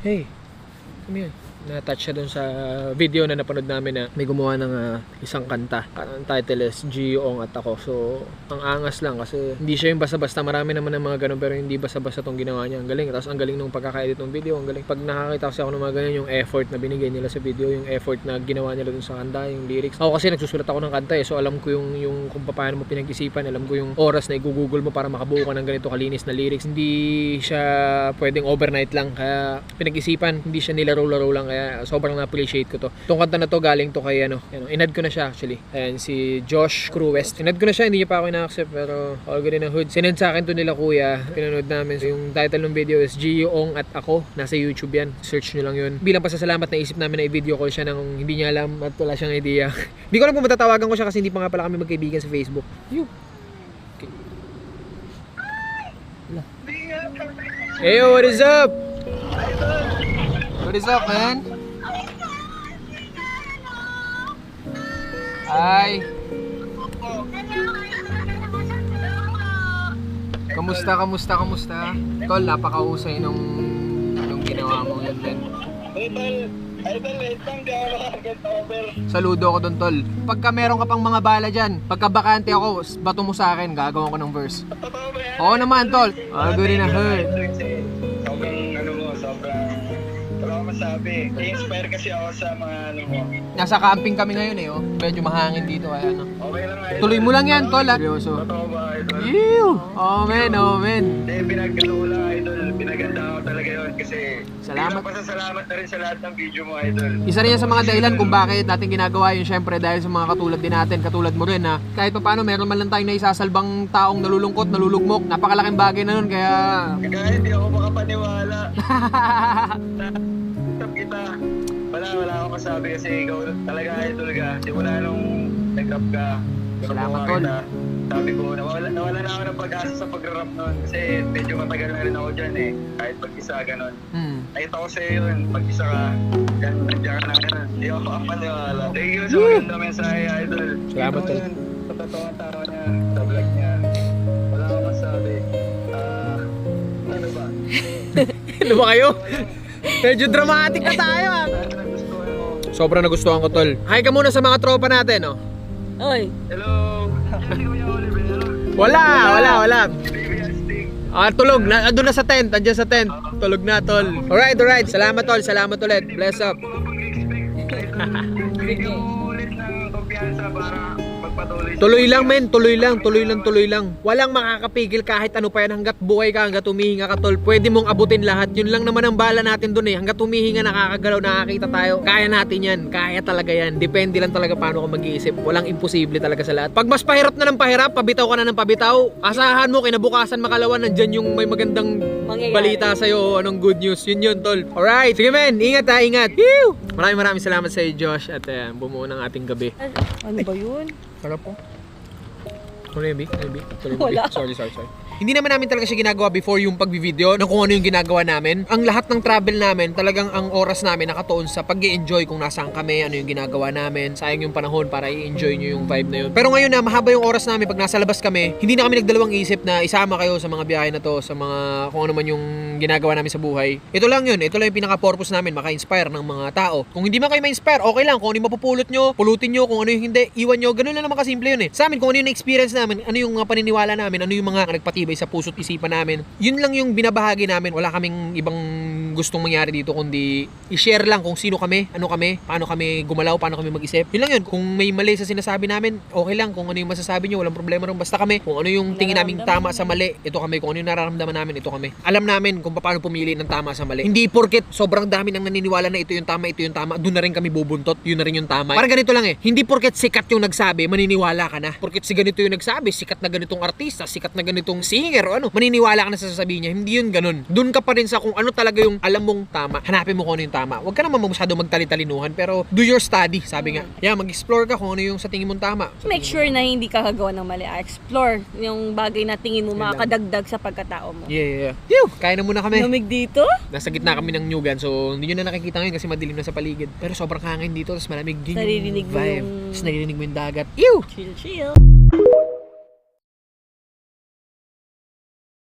Hey, ano yan? Na-touch siya dun sa video na napanood namin na may gumawa ng isang kanta. Parang ang title is Gio Ong at Ako. So, ang angas lang kasi hindi siya yung basta-basta. Marami naman ng mga ganun pero hindi basta-basta tong ginawa niya. Ang galing. Tapos ang galing nung pagkaka-edit ng video. Ang galing. Pag nakakita kasi ako ng mga ganyan, yung effort na binigay nila sa video, yung effort na ginawa nila dun sa kanta, yung lyrics. Ako kasi nagsusulat ako ng kanta so alam ko yung kung paano mo pinag-isipan. Alam ko yung oras na i-google mo para makabuo ka ng ganito kalinis na lyrics. Hindi siya pwedeng overnight lang. Kaya pinag-isipan, hindi siya nilaro-laro lang. Kaya sobrang na-appreciate ko to. Itong kanta na to galing to kay inad ko na siya actually. Ayan, si Josh Cruwest. Inad ko na siya, hindi niya pa ako ina-accept pero all good in a hood. Sinend sa akin to nila kuya. Pinanood namin. So, yung title ng video is Gio Ong at Ako. Nasa YouTube yan. Search nyo lang yun. Bilang pasasalamat na isip namin na i-video call siya nang hindi niya alam at wala siyang idea. Hindi ko alam kung matatawagan ko siya kasi hindi pa nga pala kami magkaibigan sa Facebook. Yun. Okay. Hey, what is up? What is up, man? Hi. Kamusta? Tol, napakahusay nung ginawa mo yun, men. Idol, wait lang, di ako makaget over. Saludo ako dun, tol. Pagka meron ka pang mga bala dyan, pagka bakante ako, bato mo sa akin, gagawin ko ng verse. Totoo ba yan? Oo naman, tol. All good in a hood. Sobrang wala akong masabi. I-inspire kasi ako sa mga mo. Nasa camping kami ngayon oh. Medyo mahangin dito, kaya Okay lang, idol. Tuloy mo lang yan, tol, seryoso. Totoo ba, idol? Ew! Oh, men. Hindi, pinagkalo lang, idol. Pinaganda ko talaga yun kasi Salamat. Pasasalamat na rin sa lahat ng video mo, idol. Isa rin yan sa mga dahilan kung bakit natin ginagawa yun, syempre dahil sa mga katulad din natin, katulad mo rin na kahit pa paano meron man lang tayong naisasalbang taong nalulungkot, nalulugmok, napakalaking bagay na nun kaya... Kaya hindi ako makapaniwala. Tap kita. Wala akong masabi kasi ikaw talaga idol ka. Simula nung nag-rap ka. Salamat, tol. Sabi ko, nawala na ako ng pag-asa sa pag-rap nun. Kasi medyo matagal na rin ako dyan eh. Kahit pag-isa ganun. Nakita ko sa'yo yun, pag-isa ka. Nandiyan ka na ganun. Hindi ako makapaniwala. Thank you sa maganda mensahe, idol. Salamat, tol. Sa totoong tao niya, sa vlog niya. Wala akong masabi. Ano ba? Ano ba kayo? Medyo dramatic na tayo Sobrang nagustuhan ko, tol. Hi ka muna sa mga tropa natin, oh. Oy. Hello! Wala. Baby Astig. Tulog. Doon na sa tent. Andiyan sa tent. Tulog na, tol. Alright. Salamat, tol. Salamat ulit. Bless up. Bigyan mo ulit ng kumpiyansa para magpatuloy. Tuloy lang, men. Tuloy lang. Walang makakapigil kahit ano pa yan. Hanggat buhay ka, hanggat humihinga ka, tol. Pwede mong abutin lahat. Yun lang naman ang bala natin dun eh. Hanggat humihinga, nakakagalaw, nakakita tayo. Kaya natin yan. Kaya talaga yan. Depende lang talaga paano ka mag-iisip. Walang imposible talaga sa lahat. Pag mas pahirap na ng pahirap, pabitaw ka na ng pabitaw, asahan mo, kinabukasan makalawan, nandyan yung may magandang balita sa'yo. Anong good news. Yun, tol. Alright. Sige, men. Ingat ha. Ingat. Whew! Maraming salamat sa'yo, Josh. At bumuo ng ating gabi. Ano ba yun? Ano po? Ano yung Wala. Sorry. Hindi naman namin talaga siya ginagawa before yung pagbi-video na kung ano yung ginagawa namin. Ang lahat ng travel namin, talagang ang oras namin nakatuon sa pag-i-enjoy kung nasaan kami, ano yung ginagawa namin. Sayang yung panahon para i-enjoy nyo yung vibe na yun. Pero ngayon na mahaba yung oras namin, pag nasa labas kami, hindi na kami nagdalawang isip na isama kayo sa mga biyahe na to, sa mga kung ano man yung ginagawa namin sa buhay. Ito lang yun. Ito lang yung pinaka-purpose namin, maka-inspire ng mga tao. Kung hindi man kayo ma-inspire, okay lang. Kung ano yung mapupulot nyo, pulutin nyo. Kung ano yung hindi, iwan nyo. Ganun lang naman kasimple yun eh. Sa amin, kung ano yung experience namin, ano yung mga paniniwala namin, ano yung mga nagpatibay sa puso't isipan namin. Yun lang yung binabahagi namin. Wala kaming ibang gustong mangyari dito kundi i-share lang kung sino kami, ano kami, paano kami gumalaw, paano kami mag-isip. Yun lang yun. Kung may mali sa sinasabi namin, okay lang. Kung ano yung masasabi nyo, walang problema rin. Basta kami. Kung ano yung tingin namin tama sa mali, ito kami. Kung ano yung nararamdaman namin, ito kami. Alam namin kung paano pumili ng tama sa mali. Hindi porket sobrang dami nang naniniwala na ito yung tama, doon na rin kami bubuntot. Yun na rin yung tama. Parang ganito lang eh. Hindi porket sikat yung nagsabi, maniniwala ka na. Porket si ganito yung nagsabi, sikat na ganitong artista, sikat na ganitong singer o ano, maniniwala ka na sa sasabihin niya. Hindi yun ganun. Doon ka pa rin sa kung ano talaga yung alam mong tama. Hanapin mo kung ano yung tama. Huwag ka naman masyado magtali-talinuhan, pero do your study, sabi nga. Yeah, mag-explore ka kung ano yung sa tingin mong tama. Make sure na hindi ka gagawa ng mali. Explore yung bagay na tingin mo makakadagdag sa pagkatao mo. Yeah. Phew! Kaya na muna kami. Lumig dito? Nasa gitna kami ng New Gan, so hindi nyo na nakikita ngayon kasi madilim na sa paligid. Pero sobrang hangin dito, tapos malamig din Naririnig yung mo vibe. yung... Tapos naririnig mo yung dagat. Ew! Chill.